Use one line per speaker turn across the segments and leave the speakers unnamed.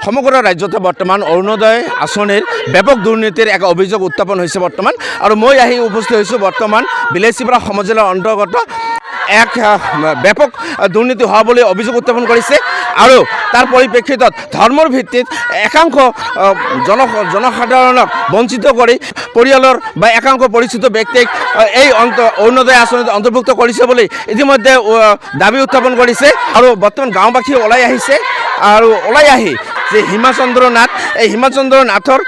সমগ্ৰ ৰাজ্যতে বৰ্তমান অৰুণোদয় আঁচনিৰ ব্যাপক দুৰ্নীতিৰ এক অভিযোগ উত্থাপন হৈছে বৰ্তমান। আৰু মই আহি উপস্থিত হৈছোঁ বৰ্তমান বিলাসীপাৰা সমজিলাৰ অন্তৰ্গত এক ব্যাপক দুৰ্নীতি হোৱা বুলি অভিযোগ উত্থাপন কৰিছে। আৰু তাৰ পৰিপ্ৰেক্ষিতত ধৰ্মৰ ভিত্তিত একাংশ জনসাধাৰণক বঞ্চিত কৰি পৰিয়ালৰ বা একাংশ পৰিচিত ব্যক্তিক এই অৰুণোদয় আঁচনিত অন্তৰ্ভুক্ত কৰিছে বুলি ইতিমধ্যে দাবী উত্থাপন কৰিছে। আৰু বৰ্তমান গাঁওবাসী ওলাই আহিছে আৰু ওলাই আহি যে হিমাচন্দ্ৰ নাথ, এই হিমাচন্দ্ৰ নাথৰ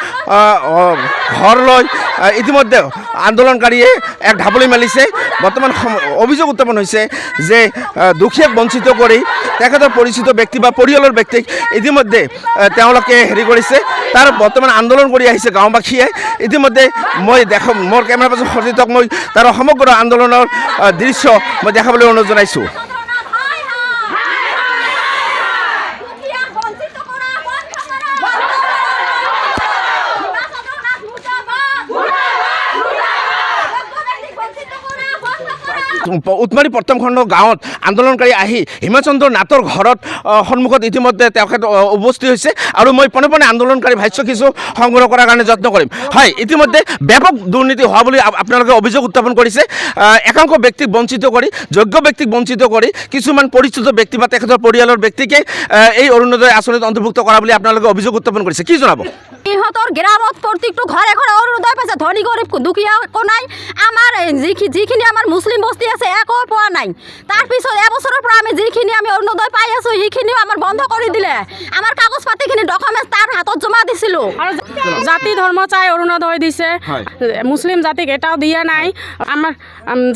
ঘৰলৈ ইতিমধ্যে আন্দোলনকাৰীয়ে এক ঢাপলি মেলিছে। বৰ্তমান অভিযোগ উত্থাপন হৈছে যে দুখীয়াক বঞ্চিত কৰি তেখেতৰ পৰিচিত ব্যক্তি বা পৰিয়ালৰ ব্যক্তিক ইতিমধ্যে তেওঁলোকে হেৰি কৰিছে। তাৰ বৰ্তমান আন্দোলন কৰি আহিছে গাঁওবাসীয়ে। ইতিমধ্যে মই মোৰ কেমেৰা পাৰ্চন সজিতক মই তাৰ সমগ্ৰ আন্দোলনৰ দৃশ্য মই দেখাবলৈ অনুৰোধ জনাইছোঁ। উটমাৰী প্ৰথম খণ্ড গাঁৱত আন্দোলনকাৰী আহি হিমাচন্দ্ৰ নাথৰ ঘৰত সন্মুখত ইতিমধ্যে তেখেত উপস্থিত হৈছে। আৰু মই পোনে পোনে আন্দোলনকাৰী ভাষ্য কিছু সংগ্ৰহ কৰাৰ কাৰণে যত্ন কৰিম। হয়, ইতিমধ্যে ব্যাপক দুৰ্নীতি হোৱা বুলি আপোনালোকে অভিযোগ উত্থাপন কৰিছে। একাংশ ব্যক্তিক বঞ্চিত কৰি, যোগ্য ব্যক্তিক বঞ্চিত কৰি কিছুমান পৰিচিত ব্যক্তি বা তেখেতৰ পৰিয়ালৰ ব্যক্তিকে এই অৰুণোদয় আঁচনিত অন্তৰ্ভুক্ত কৰা বুলি আপোনালোকে অভিযোগ উত্থাপন কৰিছে। কি জনাব?
ইহঁতৰ গ্ৰামত প্ৰত্যেকটো ঘৰে ঘৰে অৰুণোদয় পাইছে, ধনী গৰীব দুখীয়া একো নাই। আমাৰ যিখিনি আমাৰ মুছলিম বস্তি আছে একো পোৱা নাই। তাৰপিছত এবছৰৰ পৰা আমি যিখিনি আমি অৰুণোদয় পাই আছোঁ সেইখিনিও আমাৰ বন্ধ কৰি দিলে। আমাৰ কাগজ পাতিখিনি ডকুমেণ্টছ তাৰ হাতত জমা দিছিলোঁ।
জাতি ধৰ্ম চাই অৰুণোদয় দিছে, মুছলিম জাতিক এটাও দিয়া নাই। আমাৰ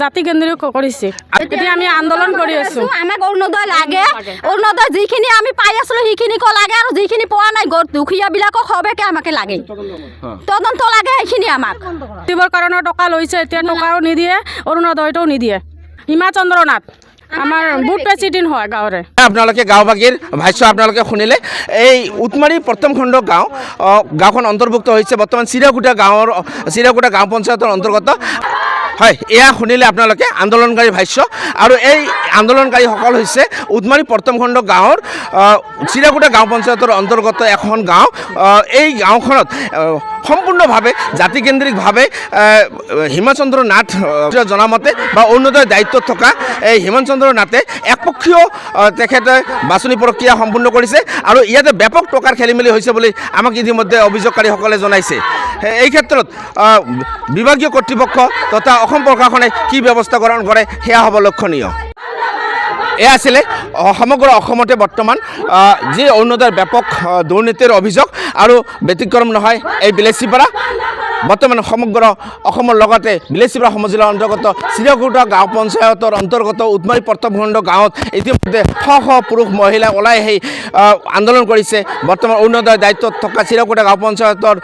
জাতি কেন্দ্ৰীয় কৰিছে। এতিয়া আমি আন্দোলন কৰি আছোঁ,
আমাক অৰুণোদয় লাগে। অৰুণোদয় যিখিনি আমি পাই আছিলোঁ সেইখিনিকো লাগে, আৰু যিখিনি পোৱা নাই দুখীয়াবিলাকক সবেকে আমাকে লাগে, তদন্ত লাগে সেইখিনি আমাক।
দিবৰ কাৰণে টকা লৈছে, এতিয়া টকাও নিদিয়ে, অৰুণোদয়টোও নিদিয়ে। হিমাচন্দ্ৰ নাথ আমাৰ বুথ প্ৰেচিডেণ্ট হয় গাঁৱৰে।
আপোনালোকে গাঁওবাসীৰ ভাষ্য আপোনালোকে শুনিলে। এই উটমাৰী প্ৰথম খণ্ড গাঁওখন অন্তৰ্ভুক্ত হৈছে বৰ্তমান চিৰাকুটা গাঁও পঞ্চায়তৰ অন্তৰ্গত। হয়, এয়া শুনিলে আপোনালোকে আন্দোলনকাৰী ভাষ্য। আৰু এই আন্দোলনকাৰীসকল হৈছে উটমাৰী প্ৰথম খণ্ড গাঁৱৰ চিৰাকুটা গাঁও পঞ্চায়তৰ অন্তৰ্গত এখন গাঁও। এই গাঁওখনত সম্পূৰ্ণভাৱে জাতিকেন্দ্ৰিকভাৱে হিমাচন্দ্ৰ নাথ জনামতে বা অৰুণোদয় দায়িত্বত থকা এই হিমাচন্দ্ৰ নাথে একপক্ষীয় তেখেতে বাছনি প্ৰক্ৰিয়া সম্পূৰ্ণ কৰিছে। আৰু ইয়াতে ব্যাপক টকাৰ খেলি মেলি হৈছে বুলি আমাক ইতিমধ্যে অভিযোগকাৰীসকলে জনাইছে। এই ক্ষেত্ৰত বিভাগীয় কৰ্তৃপক্ষ তথা অসম প্ৰশাসনে কি ব্যৱস্থা গ্ৰহণ কৰে সেয়া হ'ব লক্ষণীয়। এয়া আছিলে সমগ্ৰ অসমতে বৰ্তমান যি অৰুণোদয়ৰ ব্যাপক দুৰ্নীতিৰ অভিযোগ। আৰু ব্যতিক্ৰম নহয় এই বিলাসীপাৰা। বৰ্তমান সমগ্ৰ অসমৰ লগতে বিলাসীপাৰা সমজিলাৰ অন্তৰ্গত চিৰাকুটা গাঁও পঞ্চায়তৰ অন্তৰ্গত উটমাৰী প্ৰথম খণ্ড গাঁৱত ইতিমধ্যে শ শ পুৰুষ মহিলা ওলাই আহি আন্দোলন কৰিছে। বৰ্তমান অৰুণোদয় দায়িত্বত থকা চিৰাকুটা গাঁও পঞ্চায়তৰ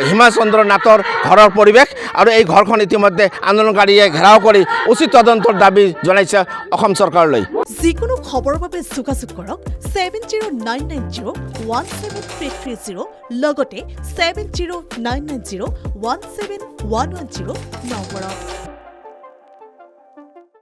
হিমাচন্দ্ৰ নাথৰ ঘৰৰ পৰিৱেশ। আৰু এই ঘৰখন ইতিমধ্যে আন্দোলনকাৰীয়ে ঘেৰাও কৰি উচিত তদন্তৰ দাবী জনাইছে অসম চৰকাৰলৈ।
যিকোনো খবৰৰ বাবে যোগাযোগ কৰক 7099017330 লগতে 7099017110 নম্বৰত।